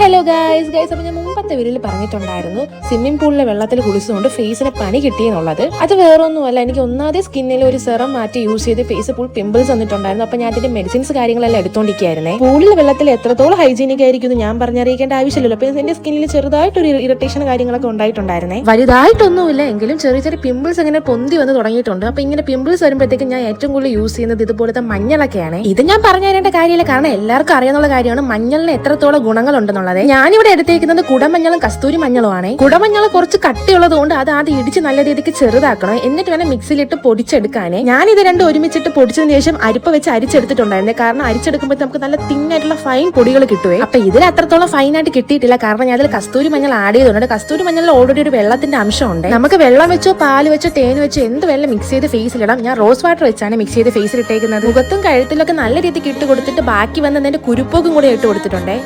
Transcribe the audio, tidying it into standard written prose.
Hello guys അപ്പോൾ ഞാൻ മുമ്പത്തെ വീഡിയോയിൽ പറഞ്ഞിട്ടുണ്ടായിരുന്നു സ്വിമ്മിംഗ് പൂളിലെ വെള്ളത്തിൽ കുളിച്ചുകൊണ്ട് ഫേസിന് പണി കിട്ടിയെന്നുള്ളത്. അത് വേറൊന്നുമല്ല, എനിക്ക് ഒന്നാമത് സ്കിന്നിൽ ഒരു സെറം മാറ്റി യൂസ് ചെയ്ത് ഫേസ് ഫുൾ പിമ്പിൾസ് വന്നിട്ടുണ്ടായിരുന്നു. അപ്പോൾ ഞാൻ അതിന്റെ മെഡിസിൻസ് കാര്യങ്ങളെല്ലാം എടുത്തോണ്ടിരിക്കുകയായിരുന്നേ. പൂളിലെ വെള്ളത്തിൽ എത്രത്തോളം ഹൈജീനിക് ആയിരിക്കും ഞാൻ പറഞ്ഞറിയിക്കേണ്ട ആവശ്യമില്ലല്ലോ. അപ്പോൾ എന്റെ സ്കിന്നിൽ ചെറുതായിട്ടൊരു ഇറിറ്റേഷൻ കാര്യങ്ങളൊക്കെ ഉണ്ടായിട്ടുണ്ടായിരുന്നേ. വലുതായിട്ടൊന്നുമില്ല, എങ്കിലും ചെറിയ ചെറിയ പിമ്പിൾസ് അങ്ങനെ പൊന്തി വന്ന് തുടങ്ങിയിട്ടുണ്ട്. അപ്പോൾ ഇങ്ങനെ പിമ്പിൾസ് വരുമ്പോഴത്തേക്കും ഞാൻ ഏറ്റവും കൂടുതൽ യൂസ് ചെയ്യുന്നത് ഇതുപോലത്തെ മഞ്ഞളൊക്കെയാണ്. ഇത് ഞാൻ പറഞ്ഞു തരേണ്ട കാര്യമില്ല, കാരണം എല്ലാവർക്കും അറിയാനുള്ള കാര്യമാണ് മഞ്ഞളിന് എത്രത്തോളം ഗുണങ്ങൾ ഉണ്ടെന്നുള്ളത്. ഞാനിവിടെ എടുത്തേക്കുന്നത് കുടമഞ്ഞളും കസ്തൂരി മഞ്ഞളുമാണ്. കുടമഞ്ഞൾ കുറച്ച് കട്ടിയുള്ളത് കൊണ്ട് അത് ആദ്യം ഇടിച്ച് നല്ല രീതിക്ക് ചെറുതാക്കണം, എന്നിട്ട് വേണം മിക്സിയിലിട്ട് പൊടിച്ചെടുക്കാനേ. ഞാൻ ഇത് രണ്ടും ഒരുമിച്ചിട്ട് പൊടിച്ചതിന് ശേഷം അരിപ്പ വെച്ച് അരിച്ചെടുത്തിട്ടുണ്ടായിരുന്നേ. കാരണം അരിച്ചെടുക്കുമ്പോൾ നമുക്ക് നല്ല തിന്നായിട്ടുള്ള ഫൈൻ പൊടികൾ കിട്ടുവേ. അപ്പൊ ഇതിൽ അത്രത്തോളം ഫൈൻ ആയിട്ട് കിട്ടിയിട്ടില്ല, കാരണം ഞാൻ അതിൽ കസ്തൂരി മഞ്ഞൾ ആഡ് ചെയ്തിട്ടുണ്ട്. കസ്തൂരി മഞ്ഞളിൽ ഓൾറെഡി ഒരു വെള്ളത്തിന്റെ അംശമുണ്ട്. നമുക്ക് വെള്ളം വെച്ചോ പാല് വെച്ചോ തേൻ വെച്ചോ എന്ത് വെള്ളം മിക്സ് ചെയ്ത് ഫേസിലിടാം. ഞാൻ റോസ് വാട്ടർ വെച്ചാണ് മിക്സ് ചെയ്ത് ഫേസിൽ ഇട്ടേക്കുന്നത്. മുഖത്തും കഴുത്തിലൊക്കെ നല്ല രീതിക്ക് ഇട്ട് കൊടുത്തിട്ട് ബാക്കി വന്നതിന്റെ കുരുപ്പോക്കും കൂടെ ഇട്ട് കൊടുത്തിട്ടുണ്ടേ.